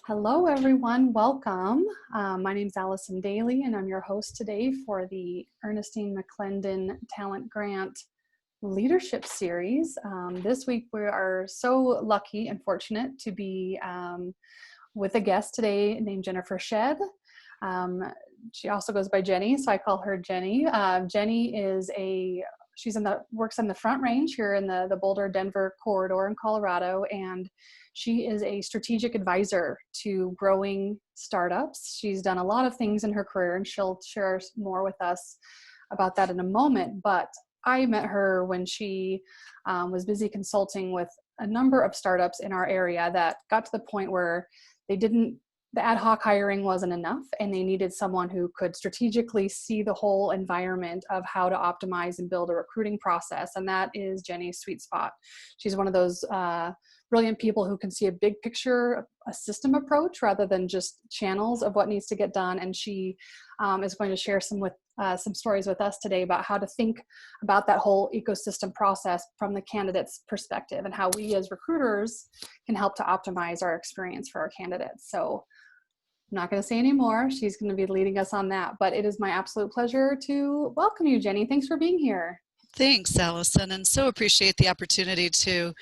Hello, everyone. Welcome. My name is Allison Daly, and I'm your host today for the Ernestine McClendon Talent Grant Leadership Series. This week, we are so lucky and fortunate to be with a guest today named Jennifer Shedd. She also goes by Jenny, so I call her Jenny. Jenny is works in the Front Range here in the Boulder-Denver corridor in Colorado, and she is a strategic advisor to growing startups. She's done a lot of things in her career, and she'll share more with us about that in a moment. But I met her when she was busy consulting with a number of startups in our area that got to the point where the ad hoc hiring wasn't enough, and they needed someone who could strategically see the whole environment of how to optimize and build a recruiting process. And that is Jenny's sweet spot. She's one of those brilliant people who can see a big picture, a system approach, rather than just channels of what needs to get done. And she is going to share some stories with us today about how to think about that whole ecosystem process from the candidate's perspective, and how we as recruiters can help to optimize our experience for our candidates. So I'm not going to say any more. She's going to be leading us on that, but it is my absolute pleasure to welcome you, Jenny. Thanks for being here. Thanks, Allison, and so appreciate the opportunity to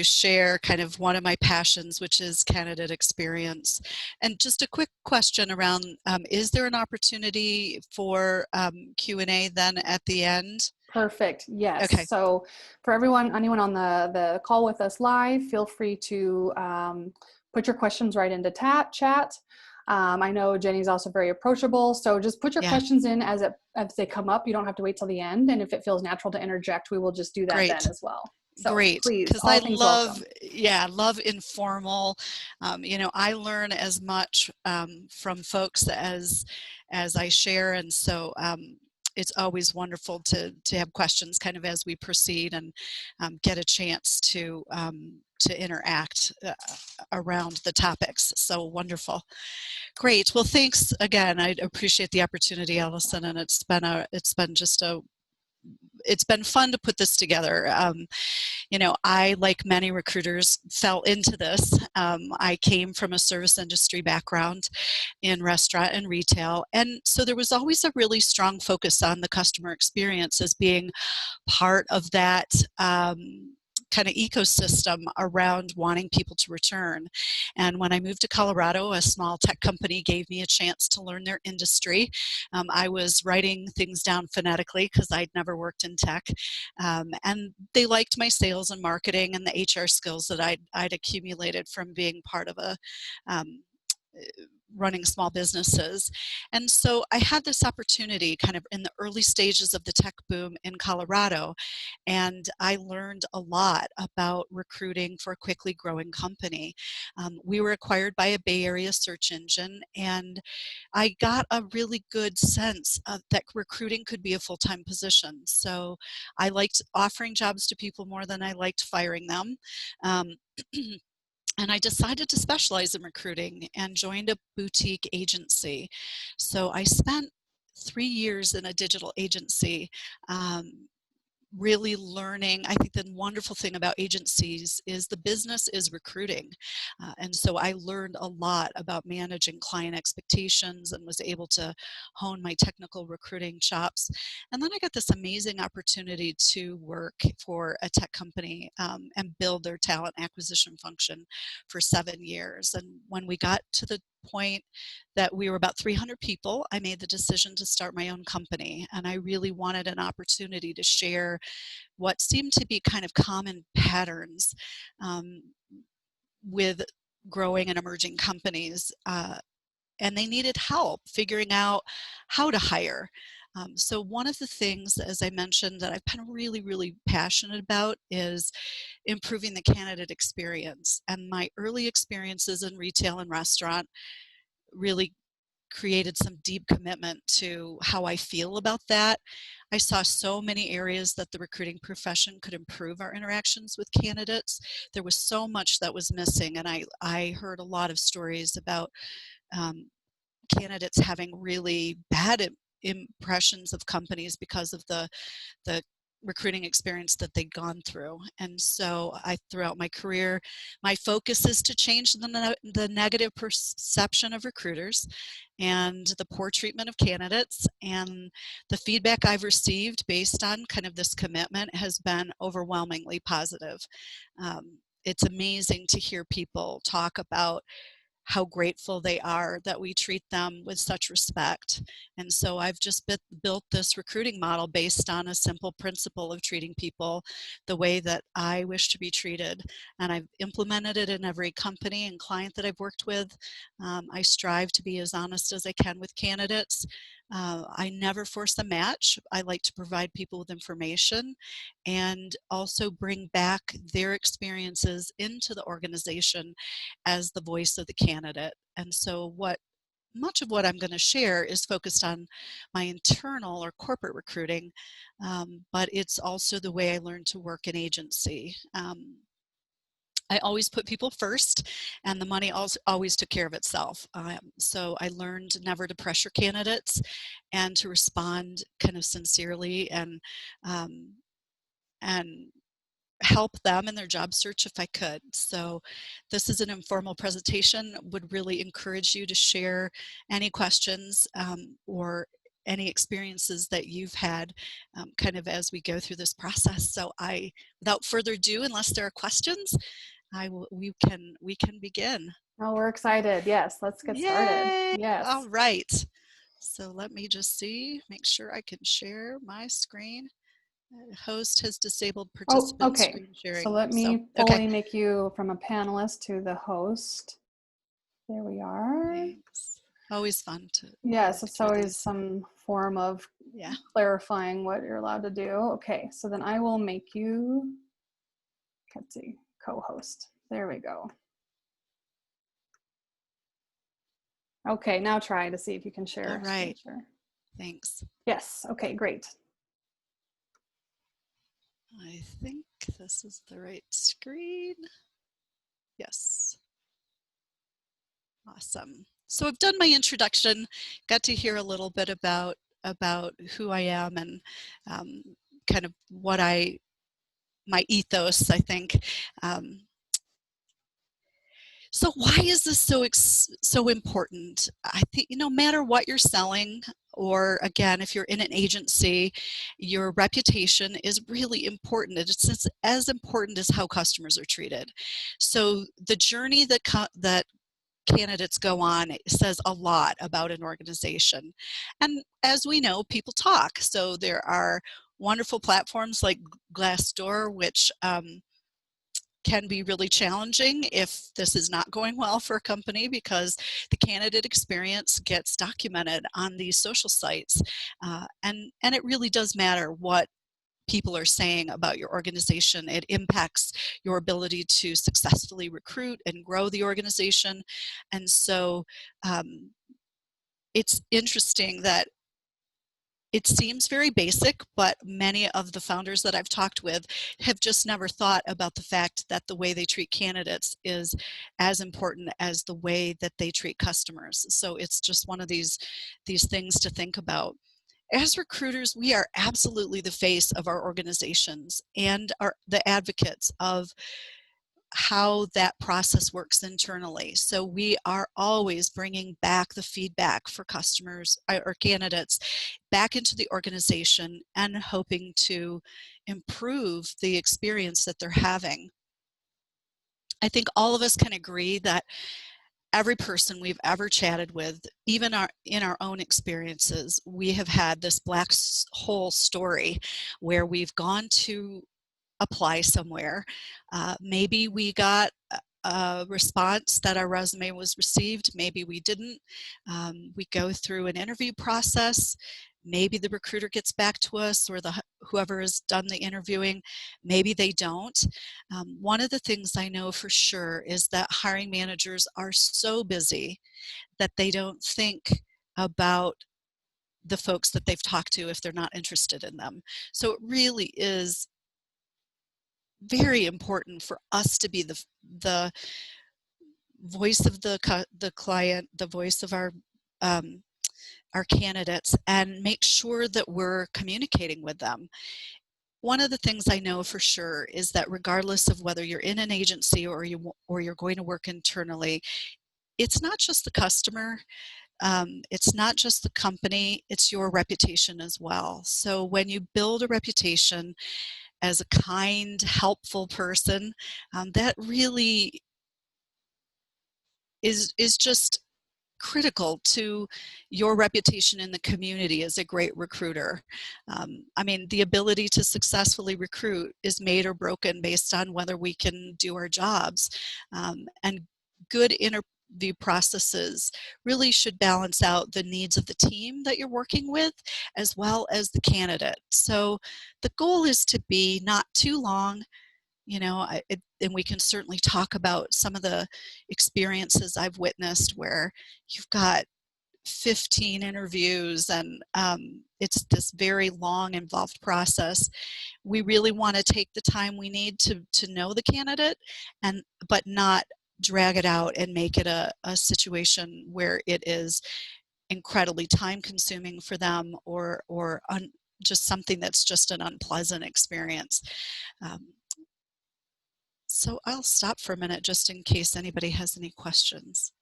share kind of one of my passions, which is candidate experience. And just a quick question around, is there an opportunity for Q&A then at the end? Perfect. Yes. Okay. So for anyone on the call with us live, feel free to put your questions right into chat. I know Jenny's also very approachable, so just put your questions in as they come up. You don't have to wait till the end, and if it feels natural to interject, we will just do that then as well. So great, please, because I love, love informal. I learn as much from folks as I share, and so it's always wonderful to have questions kind of as we proceed and get a chance to interact around the topics. So wonderful. Great. Well, thanks again. I appreciate the opportunity, Allison, and it's been fun to put this together. I, like many recruiters, fell into this. I came from a service industry background in restaurant and retail, and so there was always a really strong focus on the customer experience as being part of that kind of ecosystem around wanting people to return. And when I moved to Colorado, a small tech company gave me a chance to learn their industry. I was writing things down phonetically because I'd never worked in tech. And they liked my sales and marketing and the HR skills that I'd accumulated from being part of running small businesses. And so I had this opportunity kind of in the early stages of the tech boom in Colorado, and I learned a lot about recruiting for a quickly growing company. We were acquired by a Bay Area search engine, and I got a really good sense of that recruiting could be a full-time position. So I liked offering jobs to people more than I liked firing them. And I decided to specialize in recruiting and joined a boutique agency. So I spent 3 years in a digital agency, really learning. I think the wonderful thing about agencies is the business is recruiting. And so I learned a lot about managing client expectations and was able to hone my technical recruiting chops. And then I got this amazing opportunity to work for a tech company and build their talent acquisition function for 7 years. And when we got to the point that we were about 300 people, I made the decision to start my own company. And I really wanted an opportunity to share what seemed to be kind of common patterns with growing and emerging companies. And they needed help figuring out how to hire. So one of the things, as I mentioned, that I've been really, really passionate about is improving the candidate experience. And my early experiences in retail and restaurant really created some deep commitment to how I feel about that. I saw so many areas that the recruiting profession could improve our interactions with candidates. There was so much that was missing, and I heard a lot of stories about candidates having really bad impressions of companies because of the recruiting experience that they'd gone through. And so throughout my career, my focus is to change the negative perception of recruiters and the poor treatment of candidates. And the feedback I've received based on kind of this commitment has been overwhelmingly positive. It's amazing to hear people talk about how grateful they are that we treat them with such respect. And so I've just built this recruiting model based on a simple principle of treating people the way that I wish to be treated. And I've implemented it in every company and client that I've worked with. I strive to be as honest as I can with candidates. I never force a match. I like to provide people with information and also bring back their experiences into the organization as the voice of the candidate. And so much of what I'm going to share is focused on my internal or corporate recruiting, but it's also the way I learned to work in agency. I always put people first, and the money always took care of itself. So I learned never to pressure candidates and to respond kind of sincerely and help them in their job search if I could. So this is an informal presentation. Would really encourage you to share any questions or any experiences that you've had kind of as we go through this process. So without further ado, unless there are questions, we can begin. Oh, we're excited. Yes, let's get started. Yay! Yes. All right. So let me just make sure I can share my screen. Host has disabled participant okay. screen sharing. So let me fully make you from a panelist to the host. There we are. Thanks. Always fun to. Yes, it's always some form of clarifying what you're allowed to do. Okay, so then I will make you, let's see, co-host. There we go. Okay, now try to see if you can share. All right. Thanks. Yes. Okay, great. I think this is the right screen. Yes. Awesome. So I've done my introduction, got to hear a little bit about who I am and kind of what my ethos, I think. So why is this so important? I think, no matter what you're selling, or again, if you're in an agency, your reputation is really important. It's as important as how customers are treated. So the journey that candidates go on says a lot about an organization. And as we know, people talk. So there are wonderful platforms like Glassdoor, which can be really challenging if this is not going well for a company, because the candidate experience gets documented on these social sites. And it really does matter what people are saying about your organization. It impacts your ability to successfully recruit and grow the organization. And so it's interesting that it seems very basic, but many of the founders that I've talked with have just never thought about the fact that the way they treat candidates is as important as the way that they treat customers. So it's just one of these things to think about. As recruiters, we are absolutely the face of our organizations and are the advocates of how that process works internally. So we are always bringing back the feedback for customers or candidates back into the organization and hoping to improve the experience that they're having. I think all of us can agree that every person we've ever chatted with, even in our own experiences, we have had this black hole story where we've gone to apply somewhere. Maybe we got a response that our resume was received, maybe we didn't. We go through an interview process. Maybe the recruiter gets back to us, or whoever has done the interviewing, maybe they don't. One of the things I know for sure is that hiring managers are so busy that they don't think about the folks that they've talked to if they're not interested in them. So it really is very important for us to be the voice of the client, the voice of our candidates, and make sure that we're communicating with them. one of the things I know for sure is that regardless of whether you're in an agency or you're going to work internally, it's not just the customer, it's not just the company, it's your reputation as well. So when you build a reputation as a kind, helpful person, that really is just critical to your reputation in the community as a great recruiter. I mean, the ability to successfully recruit is made or broken based on whether we can do our jobs. And good interview processes really should balance out the needs of the team that you're working with as well as the candidate. So the goal is to be not too long. And we can certainly talk about some of the experiences I've witnessed where you've got 15 interviews and it's this very long, involved process. We really want to take the time we need to know the candidate, but not drag it out and make it a situation where it is incredibly time consuming for them or just something that's just an unpleasant experience. So I'll stop for a minute just in case anybody has any questions.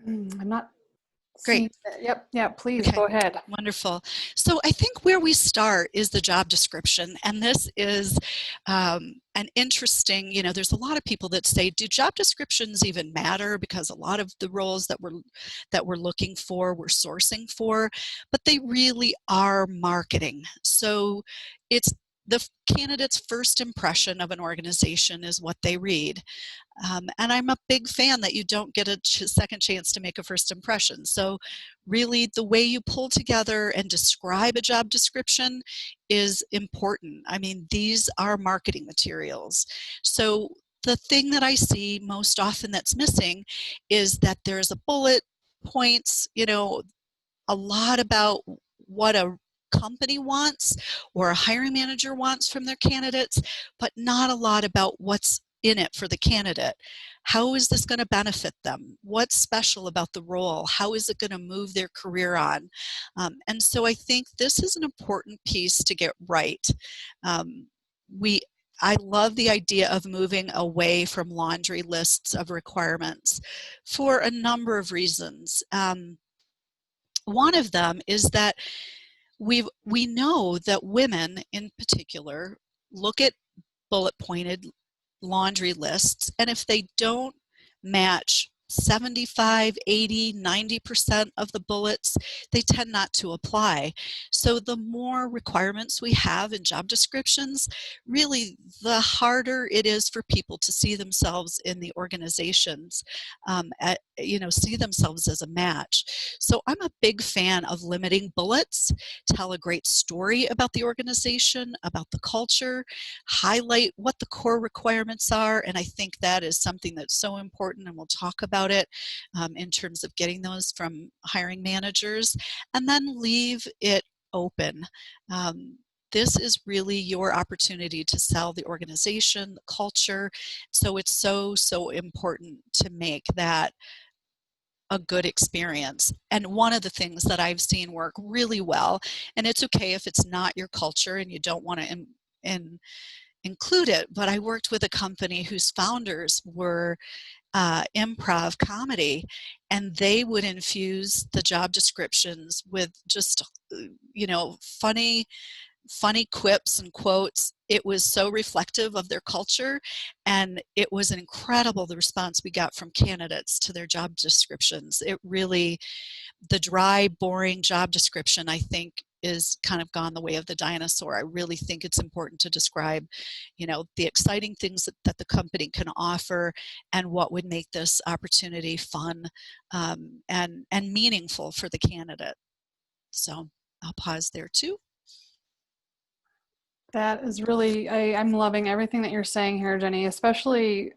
I'm not Great. seeing it. Yep, please Okay. go ahead. Wonderful. So I think where we start is the job description. And this is an interesting, there's a lot of people that say, do job descriptions even matter? Because a lot of the roles that we're looking for, we're sourcing for, but they really are marketing. So it's the candidate's first impression of an organization is what they read. And I'm a big fan that you don't get a second chance to make a first impression. So really the way you pull together and describe a job description is important. I mean, these are marketing materials. So the thing that I see most often that's missing is that there's a bullet points, a lot about what a company wants or a hiring manager wants from their candidates, but not a lot about what's in it for the candidate. How is this going to benefit them? What's special about the role? How is it going to move their career on? And so I think this is an important piece to get right. I love the idea of moving away from laundry lists of requirements for a number of reasons. One of them is that we know that women in particular look at bullet pointed laundry lists, and if they don't match 75, 80, 90% of the bullets, they tend not to apply. So the more requirements we have in job descriptions, really the harder it is for people to see themselves in the organizations, see themselves as a match. So I'm a big fan of limiting bullets, tell a great story about the organization, about the culture, highlight what the core requirements are, and I think that is something that's so important, and we'll talk about it in terms of getting those from hiring managers, and then leave it open. This is really your opportunity to sell the organization, the culture, so it's so important to make that a good experience. And one of the things that I've seen work really well, and it's okay if it's not your culture and you don't want to include it, but I worked with a company whose founders were improv comedy, and they would infuse the job descriptions with just funny quips and quotes. It was so reflective of their culture, and it was incredible the response we got from candidates to their job descriptions. It really, the dry, boring job description, I think, is kind of gone the way of the dinosaur. I really think it's important to describe, the exciting things that the company can offer and what would make this opportunity fun and meaningful for the candidate. So I'll pause there too. That is really, I'm loving everything that you're saying here, Jenny, especially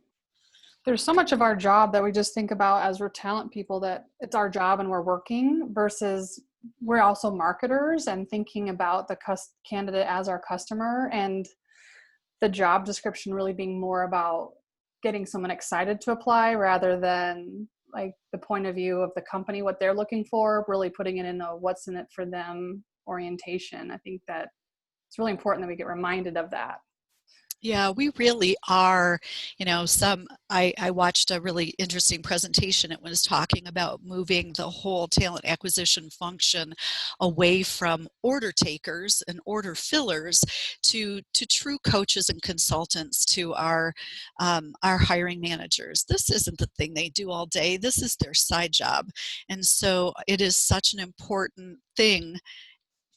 there's so much of our job that we just think about as we're talent people that it's our job and we're working versus we're also marketers and thinking about the candidate as our customer, and the job description really being more about getting someone excited to apply rather than like the point of view of the company, what they're looking for, really putting it in a what's in it for them orientation. I think that it's really important that we get reminded of that. Yeah, we really are, I watched a really interesting presentation. It was talking about moving the whole talent acquisition function away from order takers and order fillers to true coaches and consultants, to our hiring managers. This isn't the thing they do all day. This is their side job. And so it is such an important thing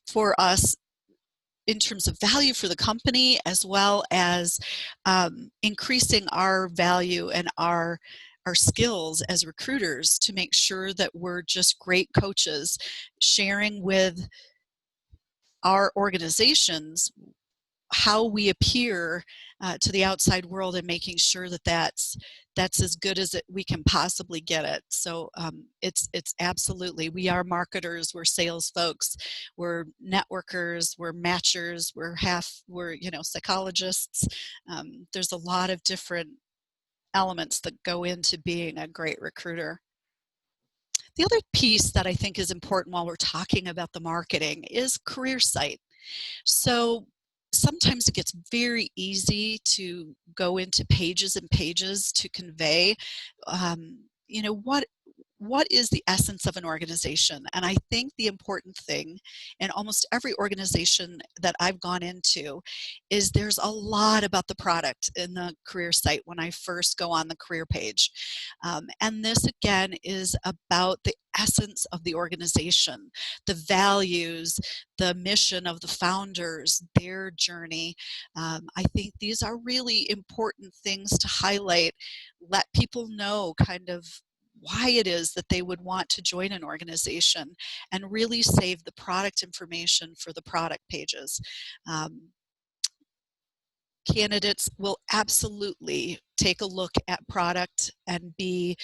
for us in terms of value for the company, as well as increasing our value and our skills as recruiters, to make sure that we're just great coaches, sharing with our organizations how we appear to the outside world, and making sure that that's as good as we can possibly get it. So it's absolutely, we are marketers, we're sales folks, we're networkers, we're matchers, we're psychologists. There's a lot of different elements that go into being a great recruiter. The other piece that I think is important while we're talking about the marketing is career site. So sometimes it gets very easy to go into pages and pages to convey, what is the essence of an organization. And I think the important thing in almost every organization that I've gone into is there's a lot about the product in the career site when I first go on the career page. And this again is about the essence of the organization, the values, the mission of the founders, their journey. I think these are really important things to highlight, let people know kind of why it is that they would want to join an organization, and really save the product information for the product pages. Candidates will absolutely take a look at product and be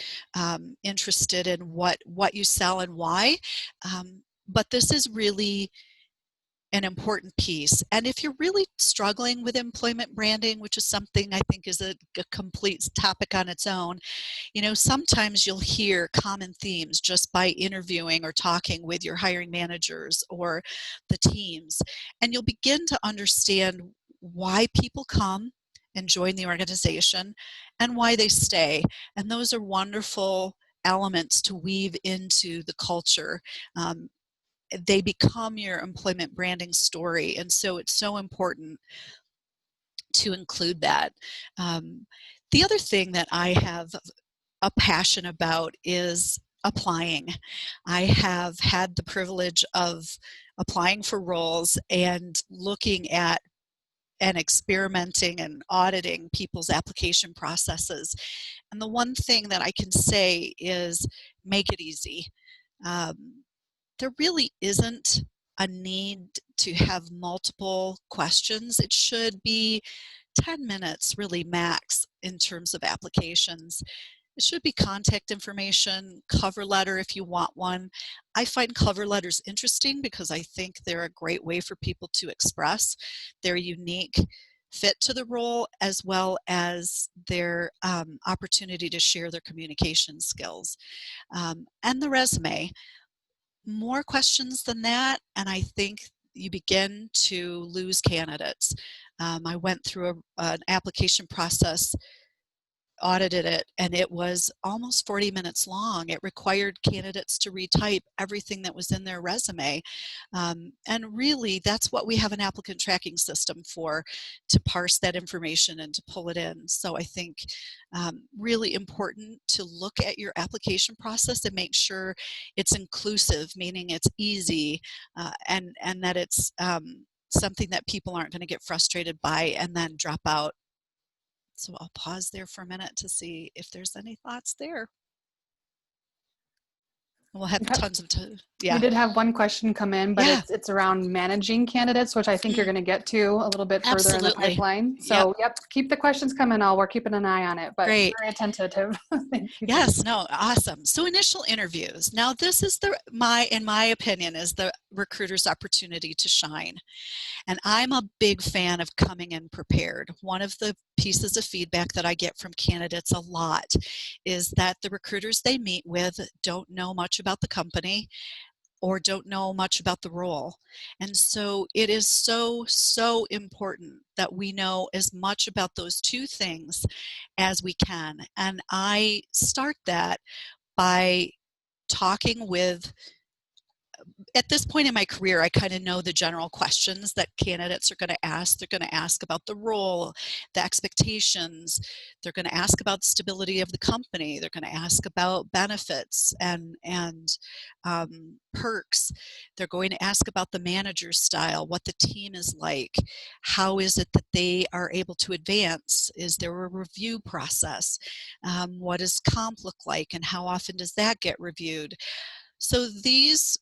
interested in what you sell and why. But this is really an important piece. And if you're really struggling with employment branding, which is something I think is a complete topic on its own, sometimes you'll hear common themes just by interviewing or talking with your hiring managers or the teams. And you'll begin to understand why people come and join the organization and why they stay. And those are wonderful elements to weave into the culture. They become your employment branding story. And so it's so important to include that. The other thing that I have a passion about is applying. I have had the privilege of applying for roles and looking at and experimenting and auditing people's application processes. And the one thing that I can say is make it easy. There really isn't a need to have multiple questions. It should be 10 minutes really max in terms of applications. It should be contact information, cover letter if you want one. I find cover letters interesting because I think they're a great way for people to express their unique fit to the role, as well as their opportunity to share their communication skills. And the resume. More questions than that, and I think you begin to lose candidates. I went through an application process, audited it, and it was almost 40 minutes long. It required candidates to retype everything that was in their resume. And really, that's what we have an applicant tracking system for, to parse that information and to pull it in. So I think really important to look at your application process and make sure it's inclusive, meaning it's easy, and that it's something that people aren't going to get frustrated by and then drop out. So I'll pause there for a minute to see if there's any thoughts there. We'll have tons of time. Yeah. We did have one question come in, but it's around managing candidates, which I think you're going to get to a little bit further in the pipeline. So keep the questions coming. We're keeping an eye on it, but very attentive. Thank you. Yes, no, awesome. So initial interviews. Now this is in my opinion, is the recruiter's opportunity to shine. And I'm a big fan of coming in prepared. One of the pieces of feedback that I get from candidates a lot is that the recruiters they meet with don't know much about the company, or don't know much about the role. And so it is so, so important that we know as much about those two things as we can. And I start that by talking with, at this point in my career, I kind of know the general questions that candidates are going to ask. They're going to ask about the role, the expectations. They're going to ask about the stability of the company. They're going to ask about benefits and perks. They're going to ask about the manager's style, what the team is like. How is it that they are able to advance? Is there a review process? What does comp look like, and how often does that get reviewed? So these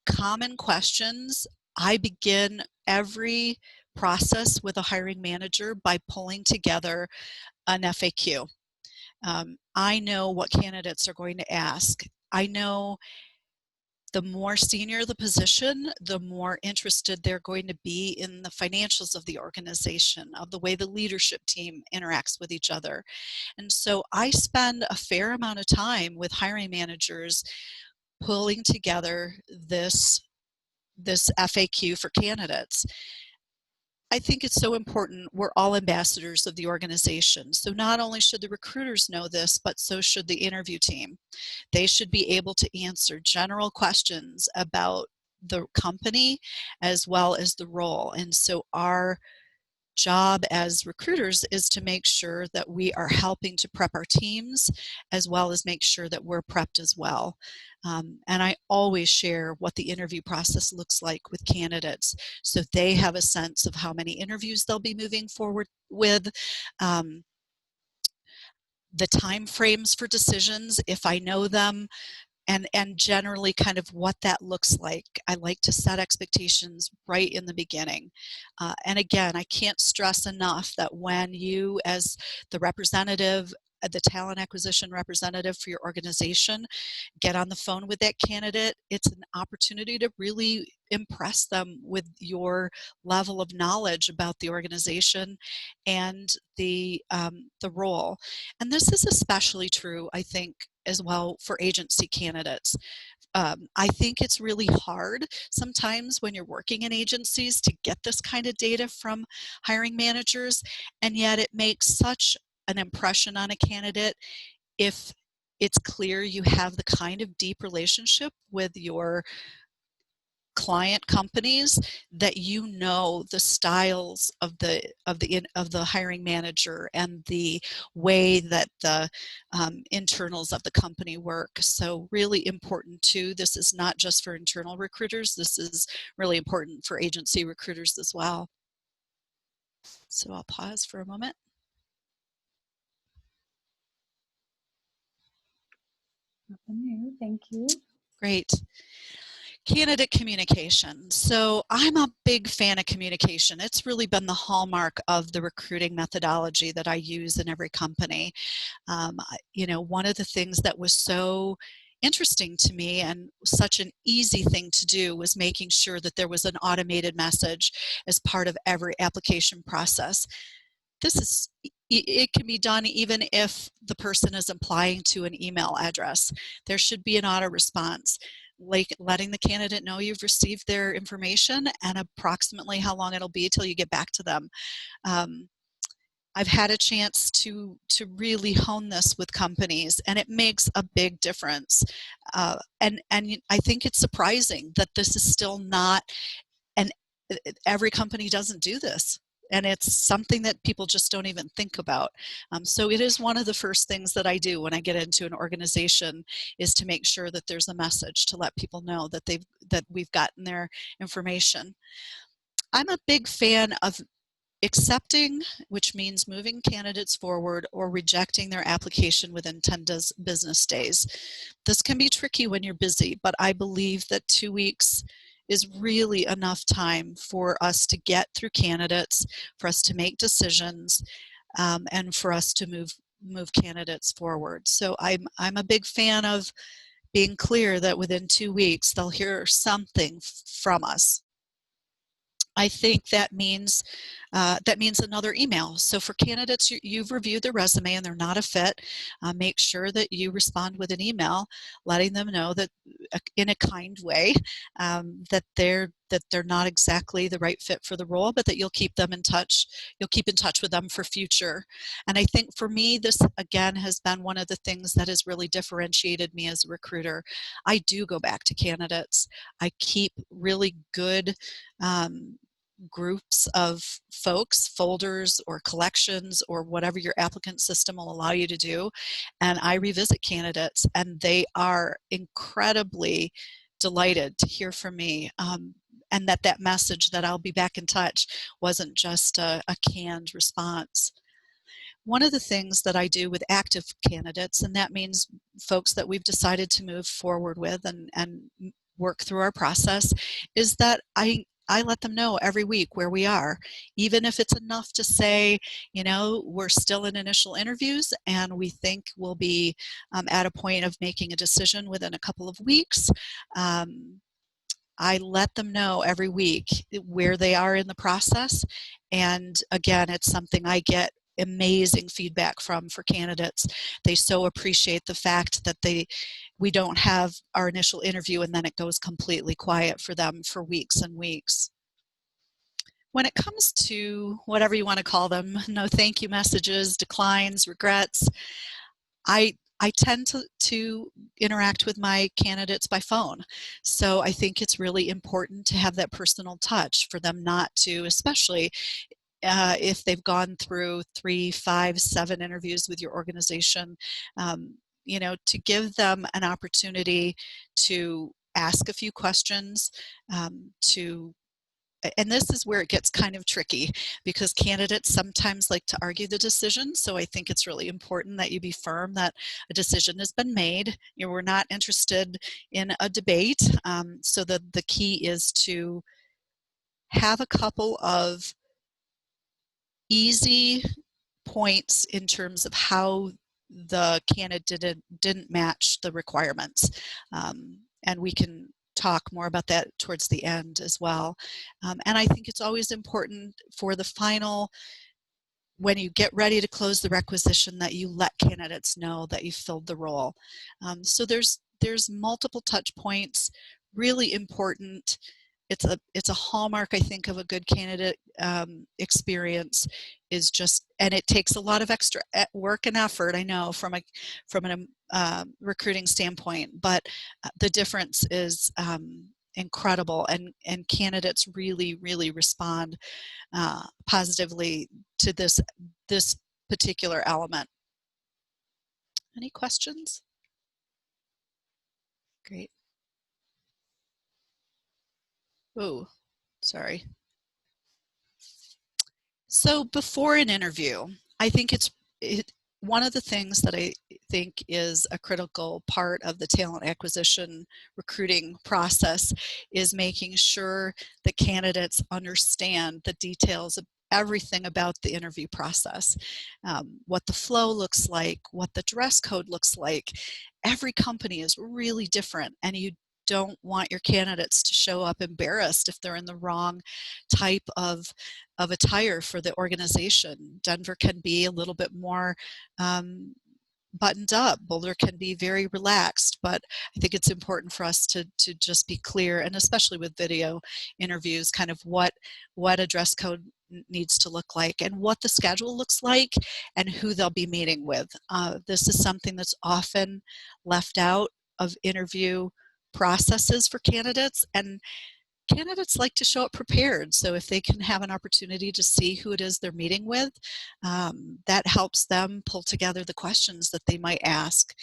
common questions, I begin every process with a hiring manager by pulling together an FAQ. I know what candidates are going to ask. I know the more senior the position, the more interested they're going to be in the financials of the organization, of the way the leadership team interacts with each other. And so I spend a fair amount of time with hiring managers pulling together this FAQ for candidates. I think it's so important. We're all ambassadors of the organization. So not only should the recruiters know this, but so should the interview team. They should be able to answer general questions about the company as well as the role. And so our job as recruiters is to make sure that we are helping to prep our teams as well as make sure that we're prepped as well. And I always share what the interview process looks like with candidates so they have a sense of how many interviews they'll be moving forward with, the time frames for decisions if I know them, and generally kind of what that looks like. I like to set expectations right in the beginning. And again, I can't stress enough that when you, as the representative, the talent acquisition representative for your organization, get on the phone with that candidate, it's an opportunity to really impress them with your level of knowledge about the organization and the role. And this is especially true, I think, as well for agency candidates. I think it's really hard sometimes when you're working in agencies to get this kind of data from hiring managers, and yet it makes such an impression on a candidate if it's clear you have the kind of deep relationship with your client companies that you know the styles of the hiring manager and the way that the internals of the company work. So really important too. This is not just for internal recruiters. This is really important for agency recruiters as well. So I'll pause for a moment. Nothing new. Thank you. Great. Candidate communication. So I'm a big fan of communication. It's really been the hallmark of the recruiting methodology that I use in every company. One of the things that was so interesting to me and such an easy thing to do was making sure that there was an automated message as part of every application process. It can be done even if the person is applying to an email address. There should be an auto response, like letting the candidate know you've received their information and approximately how long it'll be till you get back to them. I've had a chance to really hone this with companies, and it makes a big difference. And I think it's surprising that this is still not, and every company doesn't do this. And it's something that people just don't even think about. So it is one of the first things that I do when I get into an organization, is to make sure that there's a message to let people know that we've gotten their information. I'm a big fan of accepting, which means moving candidates forward, or rejecting their application within 10 business days. This can be tricky when you're busy, but I believe that 2 weeks is really enough time for us to get through candidates, for us to make decisions, and for us to move candidates forward. So I'm a big fan of being clear that within 2 weeks they'll hear something from us. I think that means another email. So for candidates, you've reviewed their resume and they're not a fit, make sure that you respond with an email, letting them know that in a kind way, that they're not exactly the right fit for the role, but that you'll keep them in touch. You'll keep in touch with them for future. And I think for me, this again has been one of the things that has really differentiated me as a recruiter. I do go back to candidates. I keep really good groups of folks, folders or collections or whatever your applicant system will allow you to do. And I revisit candidates and they are incredibly delighted to hear from me. And that message that I'll be back in touch wasn't just a canned response. One of the things that I do with active candidates, and that means folks that we've decided to move forward with and work through our process, is that I let them know every week where we are, even if it's enough to say, you know, we're still in initial interviews and we think we'll be at a point of making a decision within a couple of weeks. I let them know every week where they are in the process. And again, it's something I get amazing feedback from for candidates. They so appreciate the fact that we don't have our initial interview and then it goes completely quiet for them for weeks and weeks. When it comes to whatever you want to call them, no thank you messages, declines, regrets, I tend to interact with my candidates by phone. So I think it's really important to have that personal touch for them not to, especially if they've gone through 3, 5, 7 interviews with your organization, you know, to give them an opportunity to ask a few questions, and this is where it gets kind of tricky because candidates sometimes like to argue the decision. So I think it's really important that you be firm that a decision has been made. You know, we're not interested in a debate. So the key is to have a couple of easy points in terms of how the candidate didn't match the requirements. And we can talk more about that towards the end as well. And I think it's always important for the final, when you get ready to close the requisition, that you let candidates know that you filled the role. So there's multiple touch points, really important. It's a hallmark, I think, of a good candidate experience is just, and it takes a lot of extra work and effort, I know, from an recruiting standpoint, but the difference is incredible, and candidates really respond positively to this particular element. Any questions? Great. Oh, sorry. So before an interview, I think one of the things that I think is a critical part of the talent acquisition recruiting process is making sure that candidates understand the details of everything about the interview process, what the flow looks like, what the dress code looks like. Every company is really different, and you don't want your candidates to show up embarrassed if they're in the wrong type of attire for the organization. Denver can be a little bit more buttoned up. Boulder can be very relaxed, but I think it's important for us to just be clear, and especially with video interviews, kind of what a dress code needs to look like and what the schedule looks like and who they'll be meeting with. This is something that's often left out of interview processes for candidates, and candidates like to show up prepared. So if they can have an opportunity to see who it is they're meeting with, that helps them pull together the questions that they might ask.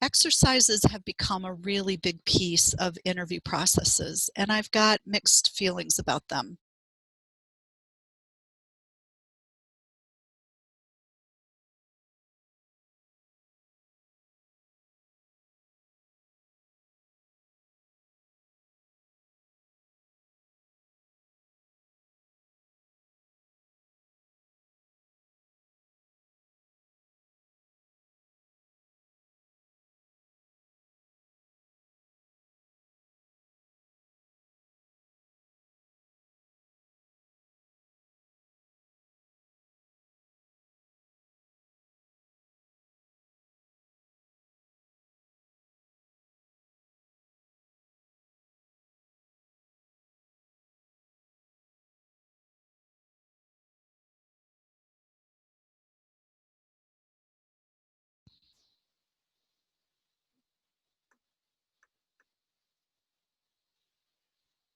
Exercises have become a really big piece of interview processes, and I've got mixed feelings about them.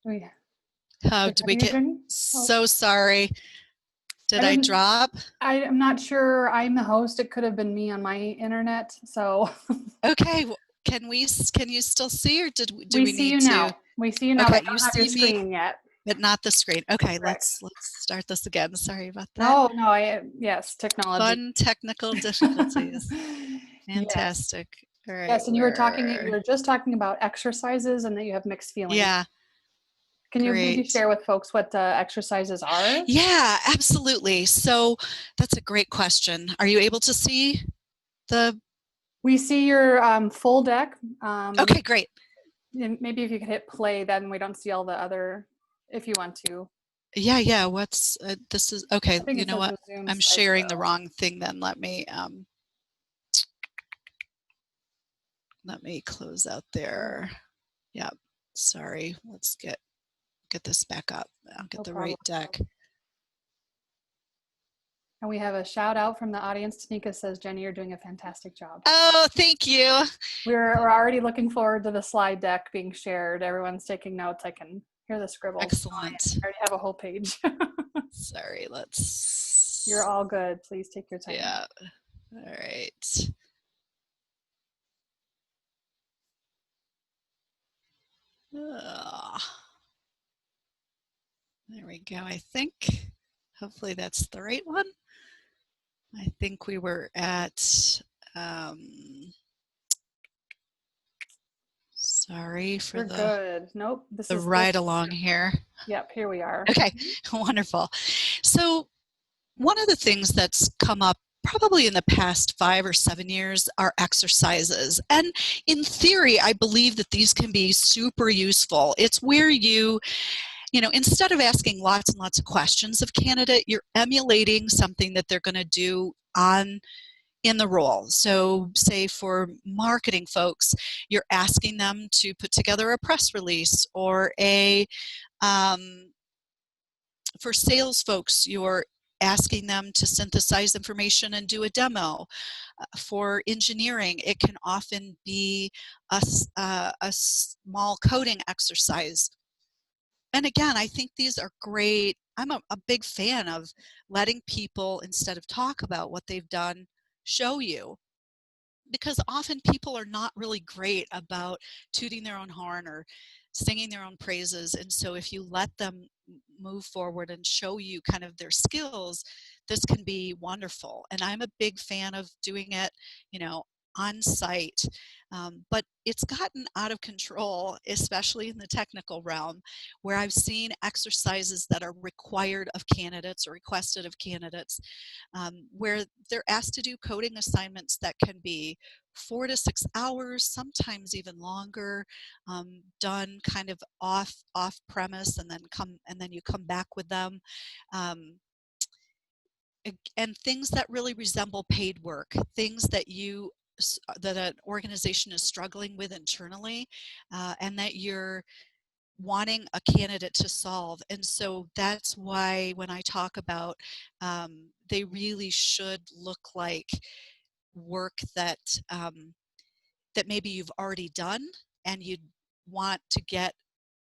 We, How is did we Jenny your get? turn? Oh, So sorry. I Did I didn't. drop? I'm not sure. I'm the host. It could have been me on my internet. So Okay. Can you still see, or do we we see need you to? now. We see you now, Okay, but you don't have your see me, screen yet. but not the screen. Okay, Correct. let's start this again. Sorry about that. No, no. Yes, technology. Fun technical difficulties. Yes. Fantastic. All right, Yes, and you were just talking about exercises and that you have mixed feelings. yeah, Can you maybe great. share with folks what the exercises are? Yeah, absolutely. So that's a great question. Are you able to see the? We see your full deck. Okay, great. And maybe if you could hit play, then we don't see all the other, if you want to. Yeah. What's this is okay. I think You it know says what? resume I'm sharing the slideshow. wrong thing. Then let me close out there. Yeah. Sorry. Let's get this back up. I'll get No the problem. right deck. And we have a shout out from the audience. Tanika says, Jenny, you're doing a fantastic job. Oh, thank you. We're already looking forward to the slide deck being shared. Everyone's taking notes. I can hear the scribbles. Excellent. I already have a whole page. Sorry, let's. You're all good. Please take your time. Yeah. All right. There we go, I think. Hopefully that's the right one. I think we were at, sorry for You're good. Nope. This the is ride along here. Yep, here we are. Okay, wonderful. So one of the things that's come up probably in the past 5 or 7 years are exercises. And in theory, I believe that these can be super useful. It's where you know, instead of asking lots and lots of questions of candidate, you're emulating something that they're going to do in the role. So say for marketing folks, you're asking them to put together a press release, or for sales folks, you're asking them to synthesize information and do a demo. For engineering, it can often be a small coding exercise. And again, I think these are great. I'm a big fan of letting people, instead of talk about what they've done, show you. Because often people are not really great about tooting their own horn or singing their own praises. And so if you let them move forward and show you kind of their skills, this can be wonderful. And I'm a big fan of doing it, you know, on site. But it's gotten out of control, especially in the technical realm, where I've seen exercises that are required of candidates or requested of candidates, where they're asked to do coding assignments that can be 4 to 6 hours, sometimes even longer, done kind of off premise, and then you come back with them. And things that really resemble paid work, things that an organization is struggling with internally, and that you're wanting a candidate to solve. And so that's why when I talk about they really should look like work that that maybe you've already done, and you'd want to get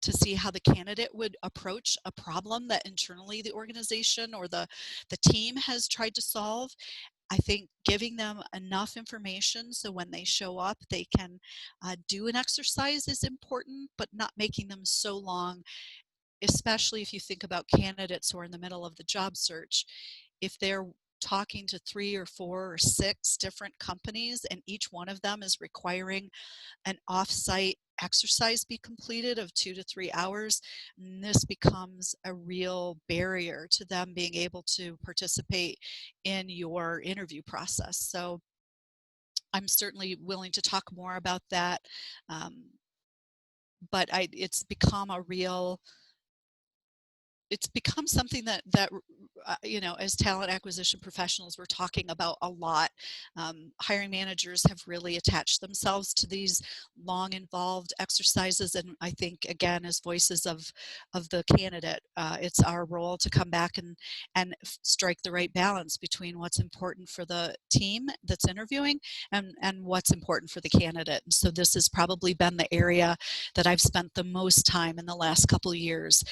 to see how the candidate would approach a problem that internally the organization or the team has tried to solve. I think giving them enough information so when they show up, they can do an exercise is important, but not making them so long, especially if you think about candidates who are in the middle of the job search. If they're talking to 3 or 4 or 6 different companies, and each one of them is requiring an off-site exercise be completed of 2 to 3 hours, this becomes a real barrier to them being able to participate in your interview process. So I'm certainly willing to talk more about that, but it's become something that as talent acquisition professionals, we're talking about a lot. Hiring managers have really attached themselves to these long involved exercises, and I think, again, as voices of the candidate, it's our role to come back and strike the right balance between what's important for the team that's interviewing and what's important for the candidate. And so this has probably been the area that I've spent the most time in the last couple of years,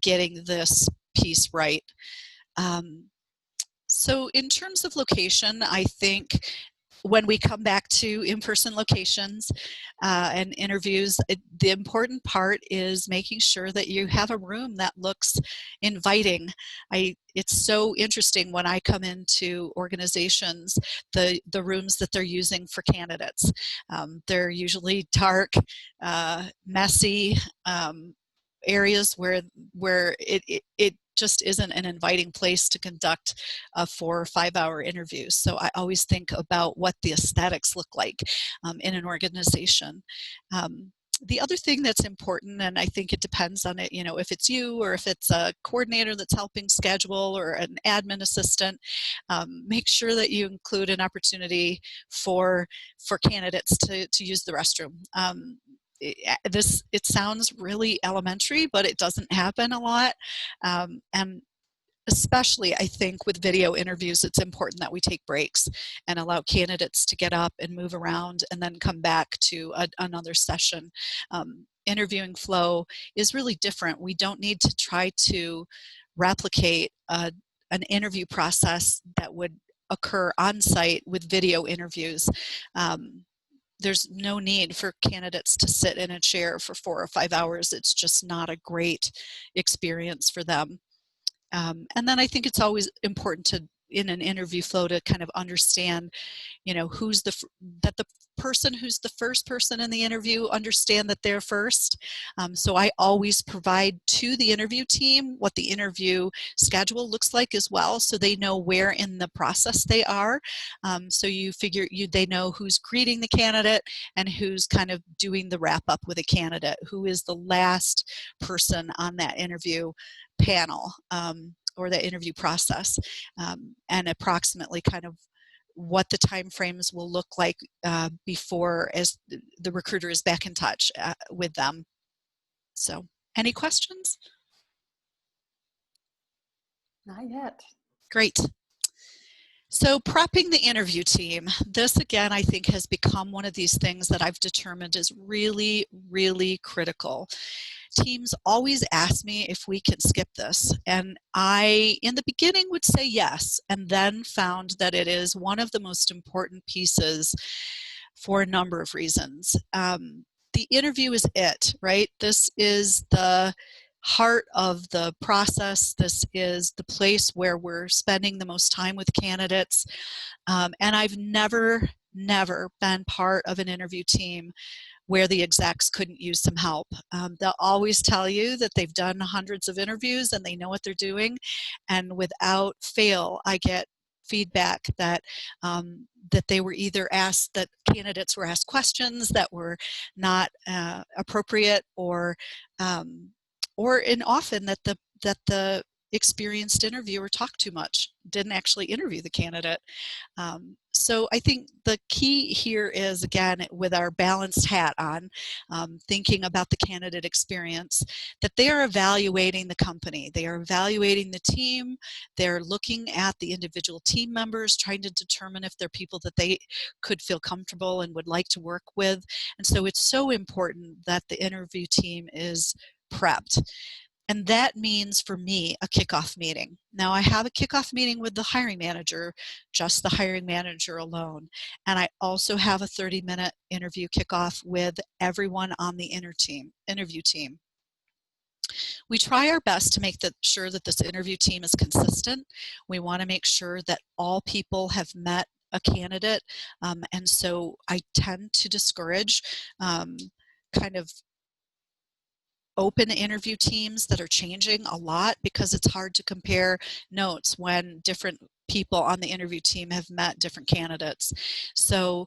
getting this piece right. So in terms of location, I think when we come back to in-person locations and interviews, the important part is making sure that you have a room that looks inviting. It's so interesting when I come into organizations, the rooms that they're using for candidates. They're usually dark, messy, areas where it just isn't an inviting place to conduct a 4 or 5 hour interview. So I always think about what the aesthetics look like in an organization. The other thing that's important, and I think it depends on it, if it's you or if it's a coordinator that's helping schedule or an admin assistant, make sure that you include an opportunity for candidates to use the restroom. It sounds really elementary, but it doesn't happen a lot. And especially, I think, with video interviews, it's important that we take breaks and allow candidates to get up and move around and then come back to another session. Interviewing flow is really different. We don't need to try to replicate an interview process that would occur on site with video interviews. There's no need for candidates to sit in a chair for 4 or 5 hours. It's just not a great experience for them. And then I think it's always important in an interview flow to kind of understand, that the person who's the first person in the interview understand that they're first. So I always provide to the interview team what the interview schedule looks like as well, so they know where in the process they are. So they know who's greeting the candidate and who's kind of doing the wrap up with a candidate, who is the last person on that interview panel or the interview process, and approximately kind of what the time frames will look like before as the recruiter is back in touch with them. So, any questions? Not yet. Great. So prepping the interview team, this again I think has become one of these things that I've determined is really, really critical. Teams always ask me if we can skip this, and I in the beginning would say yes, and then found that it is one of the most important pieces for a number of reasons. The interview is it, right? This is the heart of the process. This is the place where we're spending the most time with candidates. And I've never been part of an interview team where the execs couldn't use some help. They'll always tell you that they've done hundreds of interviews and they know what they're doing. And without fail, I get feedback that they were either asked, that candidates were asked questions that were not appropriate, or often that the experienced interviewer talked too much, didn't actually interview the candidate. So I think the key here is, again, with our balanced hat on, thinking about the candidate experience, that they are evaluating the company, they are evaluating the team, they're looking at the individual team members, trying to determine if they're people that they could feel comfortable and would like to work with. And so it's so important that the interview team is prepped. And that means, for me, a kickoff meeting. Now, I have a kickoff meeting with the hiring manager, just the hiring manager alone. And I also have a 30-minute interview kickoff with everyone on the interview team. We try our best to make sure that this interview team is consistent. We want to make sure that all people have met a candidate. And so I tend to discourage kind of open interview teams that are changing a lot, because it's hard to compare notes when different people on the interview team have met different candidates. So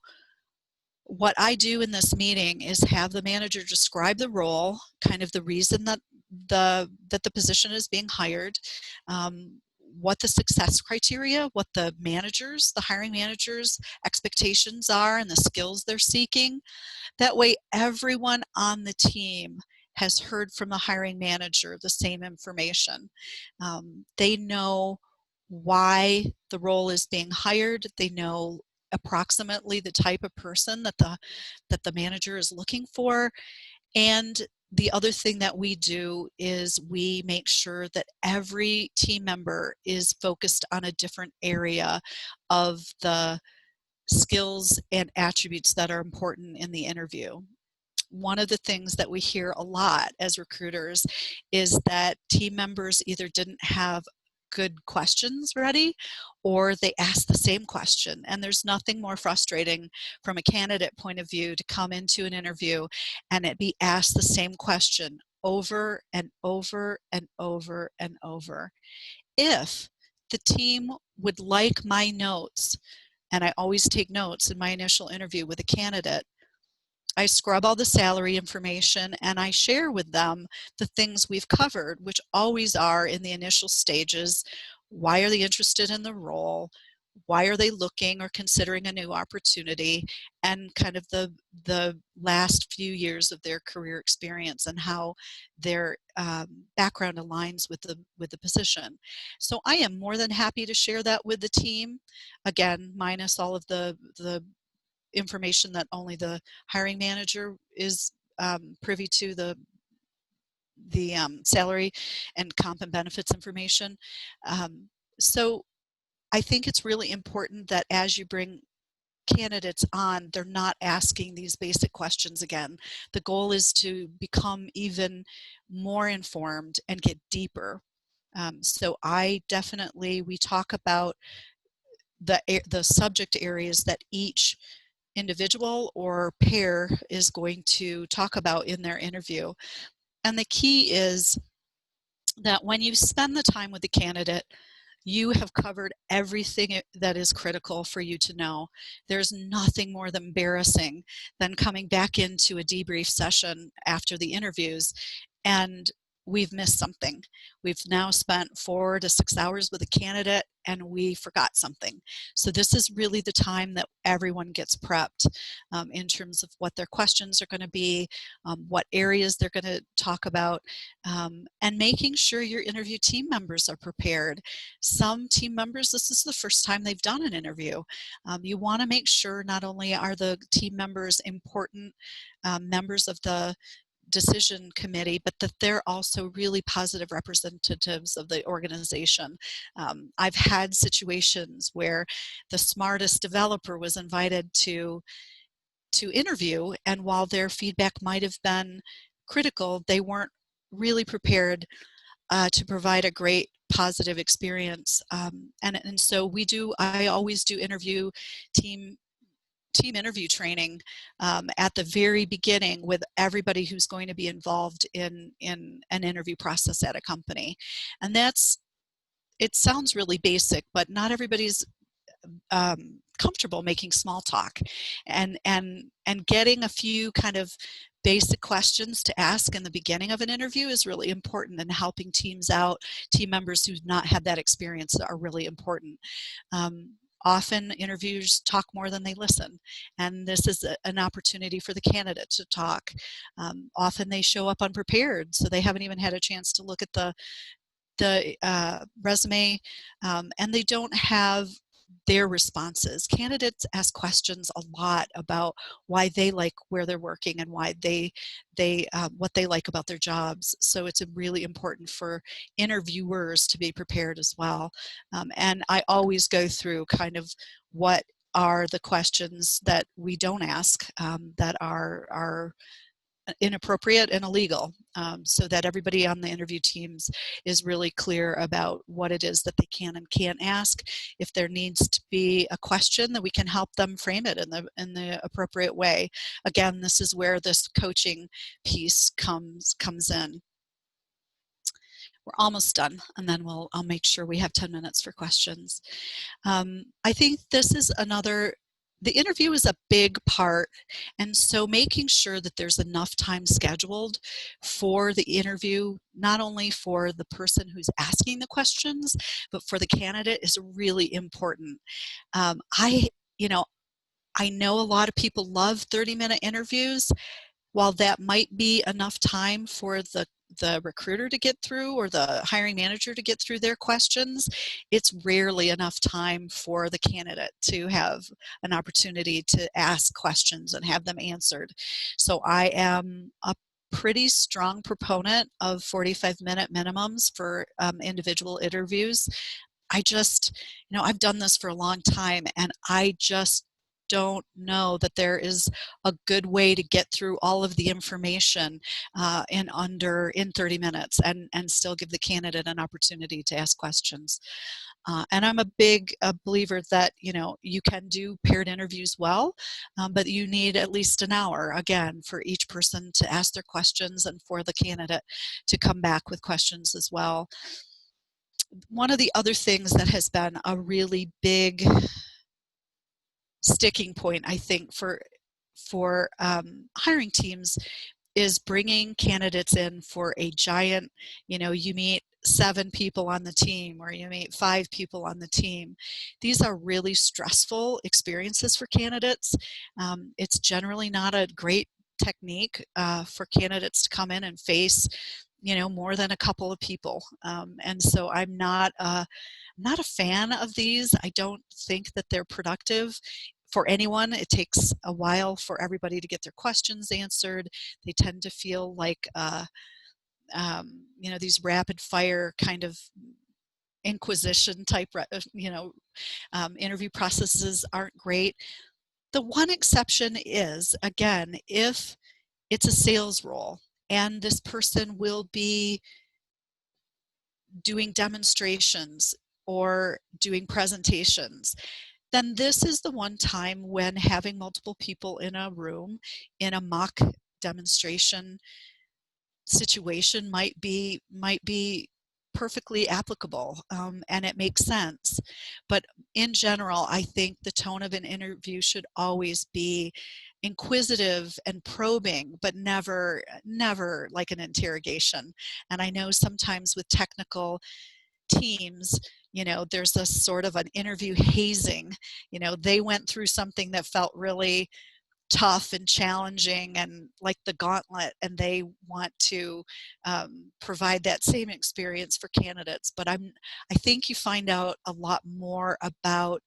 what I do in this meeting is have the manager describe the role, kind of the reason that the position is being hired, what the success criteria, what the managers, the hiring managers' expectations are and the skills they're seeking. That way everyone on the team has heard from the hiring manager the same information. They know why the role is being hired. They know approximately the type of person that the manager is looking for. And the other thing that we do is we make sure that every team member is focused on a different area of the skills and attributes that are important in the interview. One of the things that we hear a lot as recruiters is that team members either didn't have good questions ready or they asked the same question. And there's nothing more frustrating from a candidate point of view to come into an interview and it be asked the same question over and over and over and over. If the team would like my notes, and I always take notes in my initial interview with a candidate, I scrub all the salary information and I share with them the things we've covered, which always are in the initial stages. Why are they interested in the role? Why are they looking or considering a new opportunity? And kind of the last few years of their career experience and how their background aligns with the position. So I am more than happy to share that with the team. Again, minus all of the information that only the hiring manager is privy to, the salary and comp and benefits information. So I think it's really important that as you bring candidates on, they're not asking these basic questions again. The goal is to become even more informed and get deeper. So we talk about the subject areas that each individual or pair is going to talk about in their interview. And the key is that when you spend the time with the candidate, you have covered everything that is critical for you to know. There's nothing more embarrassing than coming back into a debrief session after the interviews and we've missed something. We've now spent 4 to 6 hours with a candidate and we forgot something. So this is really the time that everyone gets prepped in terms of what their questions are going to be, what areas they're going to talk about, and making sure your interview team members are prepared. Some team members, this is the first time they've done an interview. You want to make sure not only are the team members important members of the decision committee, but that they're also really positive representatives of the organization. I've had situations where the smartest developer was invited to interview, and while their feedback might have been critical, they weren't really prepared to provide a great positive experience. And so I always do team interview training at the very beginning with everybody who's going to be involved in an interview process at a company. And it sounds really basic, but not everybody's comfortable making small talk, and getting a few kind of basic questions to ask in the beginning of an interview is really important, and helping team members who've not had that experience are really important. Often interviewers talk more than they listen, and this is an opportunity for the candidate to talk. Often they show up unprepared, so they haven't even had a chance to look at the resume, and they don't have their responses. Candidates ask questions a lot about why they like where they're working and why what they like about their jobs. So it's really important for interviewers to be prepared as well. And I always go through kind of what are the questions that we don't ask, that are inappropriate and illegal, so that everybody on the interview teams is really clear about what it is that they can and can't ask. If there needs to be a question, that we can help them frame it in the appropriate way. Again, this is where this coaching piece comes in. We're almost done, and then I'll make sure we have 10 minutes for questions. I think this is another the interview is a big part, and so making sure that there's enough time scheduled for the interview, not only for the person who's asking the questions, but for the candidate is really important. I, you know, I know a lot of people love 30-minute interviews. While that might be enough time for the recruiter to get through or the hiring manager to get through their questions, it's rarely enough time for the candidate to have an opportunity to ask questions and have them answered. So I am a pretty strong proponent of 45-minute minimums for individual interviews. I just, I've done this for a long time, and I just don't know that there is a good way to get through all of the information in 30 minutes and still give the candidate an opportunity to ask questions. And I'm a big believer that, you can do paired interviews well, but you need at least an hour, again, for each person to ask their questions and for the candidate to come back with questions as well. One of the other things that has been a really big sticking point, I think, for hiring teams is bringing candidates in for a giant, you meet 7 people on the team or you meet 5 people on the team. These are really stressful experiences for candidates. It's generally not a great technique for candidates to come in and face more than a couple of people. And so I'm not a fan of these. I don't think that they're productive for anyone. It takes a while for everybody to get their questions answered. They tend to feel like, these rapid fire kind of inquisition type, interview processes aren't great. The one exception is, again, if it's a sales role and this person will be doing demonstrations or doing presentations, then this is the one time when having multiple people in a room in a mock demonstration situation might be perfectly applicable, and it makes sense. But in general, I think the tone of an interview should always be inquisitive and probing, but never like an interrogation. And I know sometimes with technical teams, there's a sort of an interview hazing. They went through something that felt really tough and challenging and like the gauntlet, and they want to provide that same experience for candidates. But I think you find out a lot more about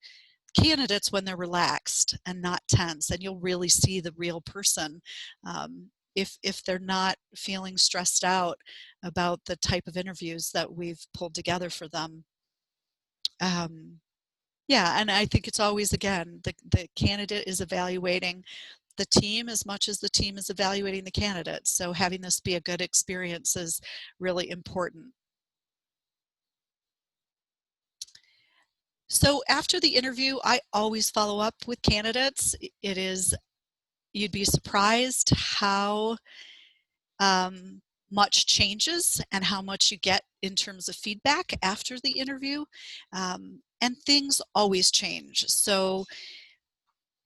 candidates when they're relaxed and not tense, and you'll really see the real person if they're not feeling stressed out about the type of interviews that we've pulled together for them. Yeah, and I think it's always, again, the candidate is evaluating the team as much as the team is evaluating the candidate. So having this be a good experience is really important. So after the interview, I always follow up with candidates. You'd be surprised how much changes and how much you get in terms of feedback after the interview. And things always change. So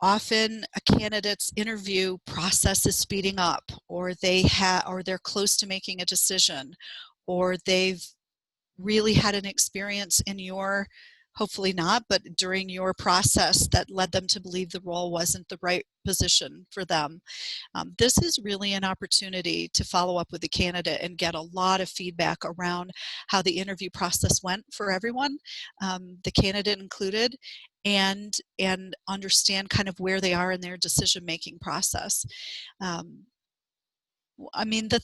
often a candidate's interview process is speeding up, or they're close to making a decision, or they've really had an experience in hopefully not, but during your process that led them to believe the role wasn't the right position for them. This is really an opportunity to follow up with the candidate and get a lot of feedback around how the interview process went for everyone, the candidate included, and understand kind of where they are in their decision-making process. The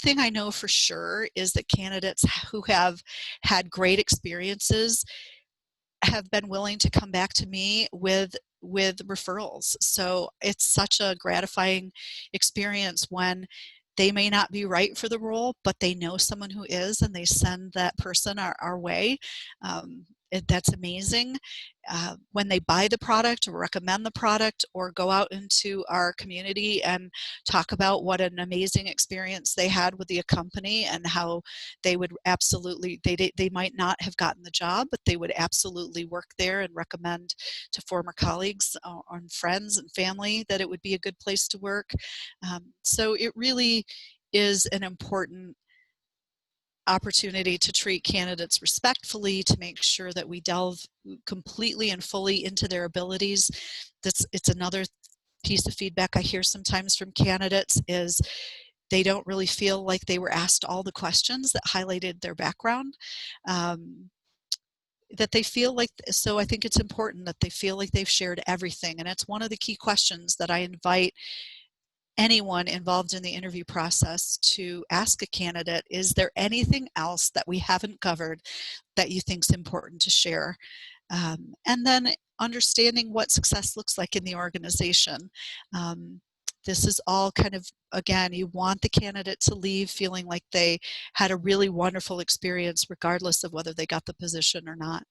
thing I know for sure is that candidates who have had great experiences have been willing to come back to me with referrals. So it's such a gratifying experience when they may not be right for the role, but they know someone who is, and they send that person our way. that's amazing. When they buy the product or recommend the product or go out into our community and talk about what an amazing experience they had with the company and how they would absolutely, they might not have gotten the job, but they would absolutely work there and recommend to former colleagues and friends and family that it would be a good place to work. So it really is an important opportunity to treat candidates respectfully, to make sure that we delve completely and fully into their abilities. It's another piece of feedback I hear sometimes from candidates is they don't really feel like they were asked all the questions that highlighted their background. That they feel like, so I think it's important that they feel like they've shared everything. And it's one of the key questions that I invite anyone involved in the interview process to ask a candidate: is there anything else that we haven't covered that you think is important to share? And then understanding what success looks like in the organization. This is all kind of, again, you want the candidate to leave feeling like they had a really wonderful experience regardless of whether they got the position or not.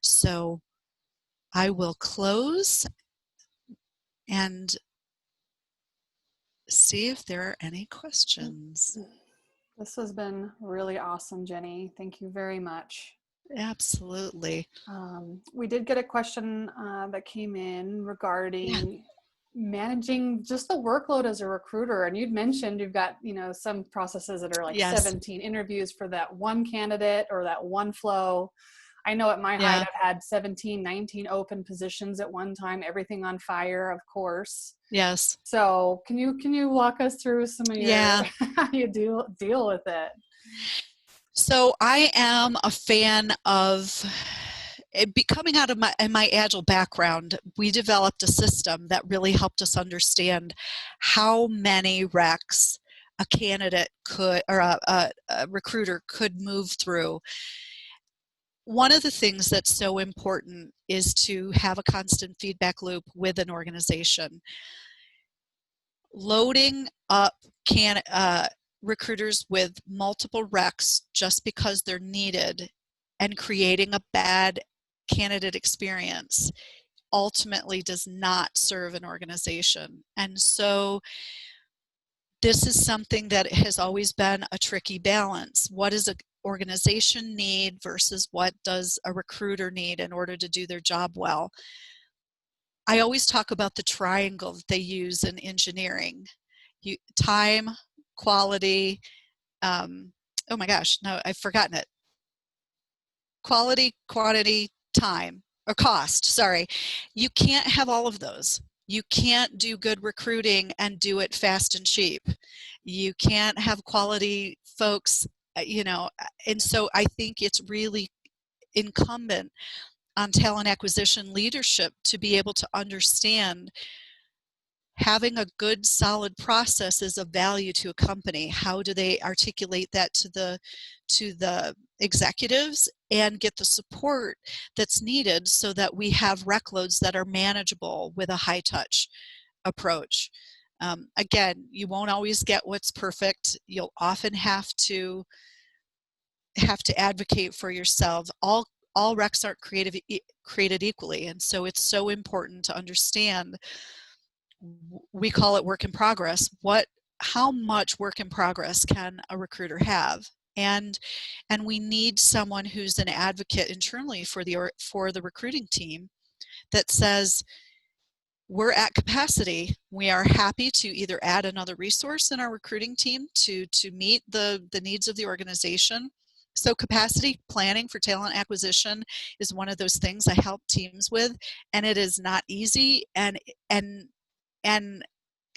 So I will close and see if there are any questions. This has been really awesome, Jenny. Thank you very much. Absolutely. We did get a question that came in regarding managing just the workload as a recruiter. And you'd mentioned you've got, some processes that are like Yes. 17 interviews for that one candidate or that one flow. I know at my height, Yeah. I've had 17, 19 open positions at one time, everything on fire, of course. Yes. So can you walk us through some of your, how you deal with it? So I am a fan of coming out of my Agile background. We developed a system that really helped us understand how many recs a candidate could, or a recruiter could move through. One of the things that's so important is to have a constant feedback loop with an organization. Loading up recruiters with multiple recs just because they're needed and creating a bad candidate experience ultimately does not serve an organization. And so this is something that has always been a tricky balance. What does an organization need versus what does a recruiter need in order to do their job well? I always talk about the triangle that they use in engineering. Time, quality, oh my gosh, no, I've forgotten it. Quality, quantity, time, or cost, sorry. You can't have all of those. You can't do good recruiting and do it fast and cheap. You can't have quality folks, and so I think it's really incumbent on talent acquisition leadership to be able to understand having a good, solid process is of value to a company. How do they articulate that to the executives and get the support that's needed so that we have rec loads that are manageable with a high-touch approach? Again, you won't always get what's perfect. You'll often have to advocate for yourself. All recs aren't created equally, and so it's so important to understand. We call it work in progress. How much work in progress can a recruiter have? And we need someone who's an advocate internally for the recruiting team that says, we're at capacity. We are happy to either add another resource in our recruiting team to meet the needs of the organization. So capacity planning for talent acquisition is one of those things I help teams with, and it is not easy, and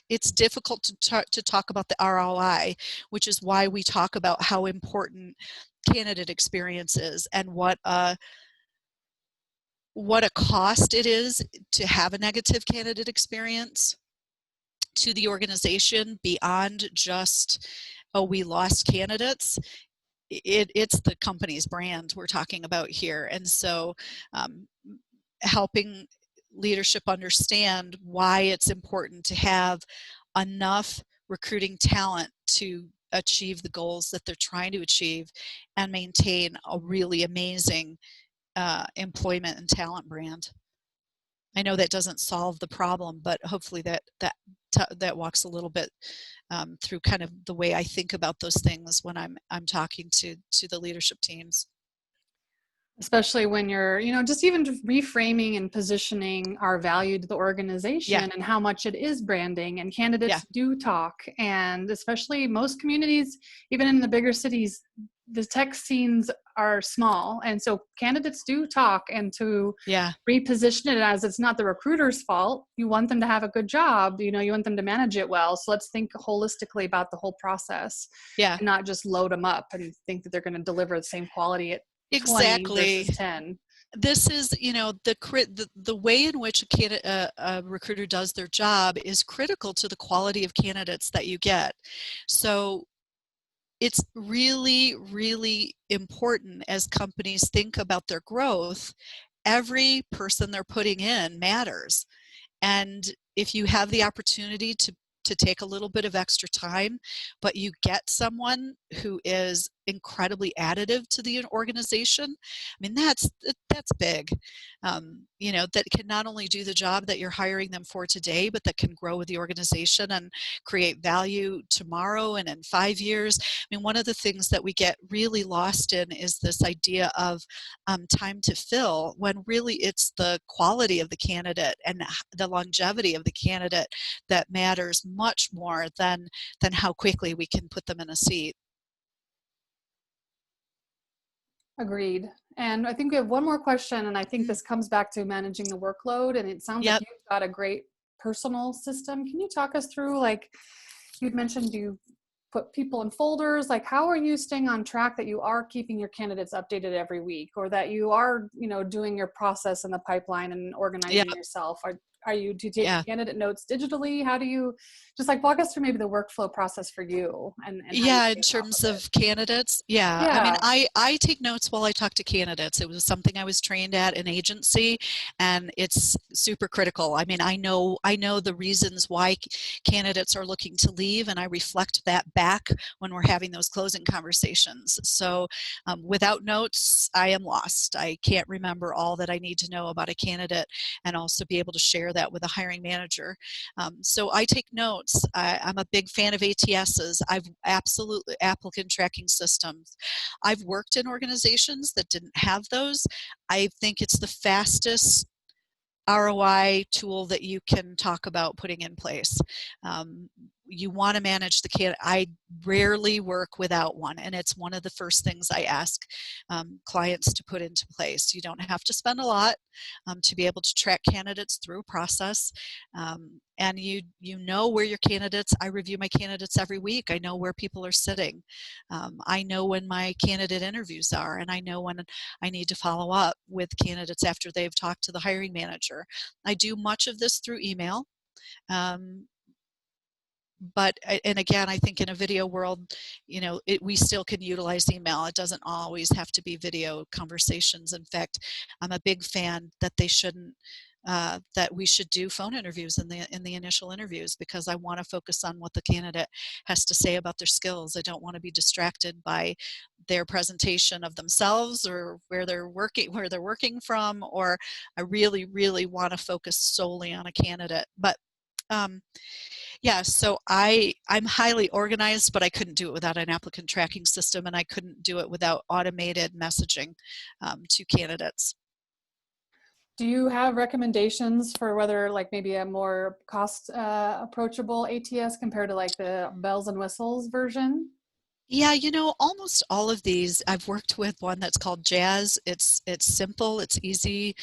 it's difficult to talk about the ROI, which is why we talk about how important candidate experience is and what a cost it is to have a negative candidate experience to the organization beyond just, oh, we lost candidates. It's the company's brand we're talking about here. And so helping leadership understand why it's important to have enough recruiting talent to achieve the goals that they're trying to achieve and maintain a really amazing employment and talent brand. I know that doesn't solve the problem, but hopefully that walks a little bit through kind of the way I think about those things when I'm talking to the leadership teams. Especially when you're, just even just reframing and positioning our value to the Yeah, organization and how much it is branding, and yeah, candidates do talk. And especially most communities, even in the bigger cities, the tech scenes are small. And so candidates do talk, and to yeah, reposition it as it's not the recruiter's fault. You want them to have a good job, you want them to manage it well. So let's think holistically about the whole process yeah. and not just load them up and think that they're going to deliver the same quality at 20 versus Exactly. 10. This is, the way in which a recruiter does their job is critical to the quality of candidates that you get. So it's really, really important as companies think about their growth. Every person they're putting in matters. And if you have the opportunity to take a little bit of extra time, but you get someone who is incredibly additive to the organization, I mean, that's big. That can not only do the job that you're hiring them for today, but that can grow with the organization and create value tomorrow and in 5 years. I mean, one of the things that we get really lost in is this idea of time to fill, when really it's the quality of the candidate and the longevity of the candidate that matters much more than how quickly we can put them in a seat. Agreed. And I think we have one more question, and I think this comes back to managing the workload. And it sounds like Yep. you've got a great personal system. Can you talk us through, like you'd mentioned, you put people in folders, like how are you staying on track that you are keeping your candidates updated every week, or that you are, doing your process in the pipeline and organizing Yep. yourself? Do you take Yeah. candidate notes digitally? How do you just like walk us through maybe the workflow process for you and how you Yeah, stay in on top terms of it? of candidates, yeah. I mean, Yeah. I take notes while I talk to candidates. It was something I was trained at in agency, and it's super critical. I mean, I know the reasons why candidates are looking to leave, and I reflect that back when we're having those closing conversations. So without notes, I am lost. I can't remember all that I need to know about a candidate and also be able to share that with a hiring manager. So I take notes. I'm a big fan of ATSs. I've absolutely applicant tracking systems. I've worked in organizations that didn't have those. I think it's the fastest ROI tool that you can talk about putting in place. You want to manage the candidate. I rarely work without one, and it's one of the first things I ask clients to put into place. You don't have to spend a lot to be able to track candidates through a process, and you know where your candidates. I review my candidates every week. I know where people are sitting. I know when my candidate interviews are, and I know when I need to follow up with candidates after they've talked to the hiring manager. I do much of this through email. Um, and again, I think in a video world, we still can utilize email. It doesn't always have to be video conversations. In fact, I'm a big fan that that we should do phone interviews in the initial interviews, because I want to focus on what the candidate has to say about their skills. I don't want to be distracted by their presentation of themselves or where they're working from, or I really, really want to focus solely on a candidate. But yeah, so I'm highly organized, but I couldn't do it without an applicant tracking system, and I couldn't do it without automated messaging to candidates. Do you have recommendations for whether like maybe a more cost approachable ATS compared to like the bells and whistles version? Yeah, almost all of these. I've worked with one that's called Jazz. It's simple, it's easy.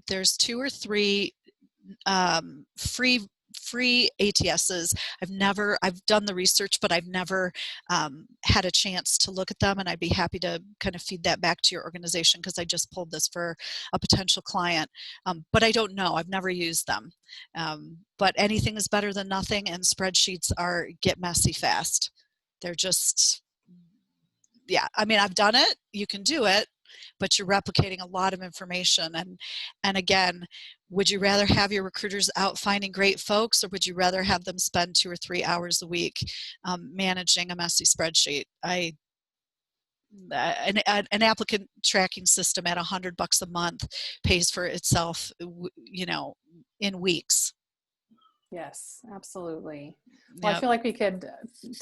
There's 2 or 3 free ATSs. I've done the research, but I've never had a chance to look at them, and I'd be happy to kind of feed that back to your organization, because I just pulled this for a potential client. But I don't know. I've never used them. But anything is better than nothing, and spreadsheets get messy fast. They're just, yeah, I mean, I've done it. You can do it, but you're replicating a lot of information. And again, would you rather have your recruiters out finding great folks, or would you rather have them spend 2 or 3 hours a week managing a messy spreadsheet? an applicant tracking system at $100 a month pays for itself, in weeks. Yes, absolutely. Well, I Yep. feel like we could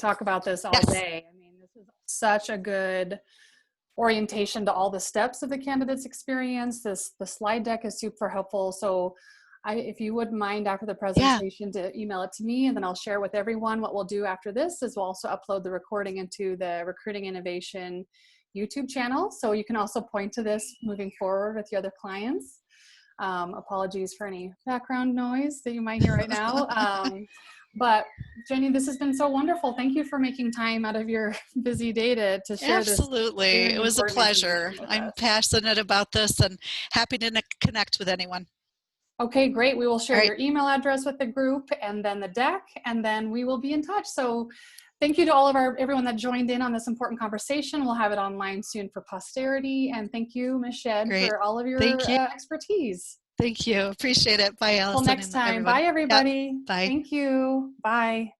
talk about this all Yes. day. I mean, this is such a good orientation to all the steps of the candidate's experience. The slide deck is super helpful. So if you wouldn't mind after the Yeah. presentation to email it to me, and then I'll share with everyone. What we'll do after this is we'll also upload the recording into the Recruiting Innovation YouTube channel. So you can also point to this moving forward with your other clients. Apologies for any background noise that you might hear right now. But Jenny, this has been so wonderful. Thank you for making time out of your busy day to share this. Absolutely. It was a pleasure. I'm passionate about this and happy to connect with anyone. Okay, great. We will share All right. your email address with the group and then the deck, and then we will be in touch. So thank you to all of everyone that joined in on this important conversation. We'll have it online soon for posterity. And thank you, Ms. Shed, Great. for all of your Thank you. expertise. Thank you. Appreciate it. Bye, Allison. Till next time. Everyone. Bye, everybody. Yep. Bye. Thank you. Bye.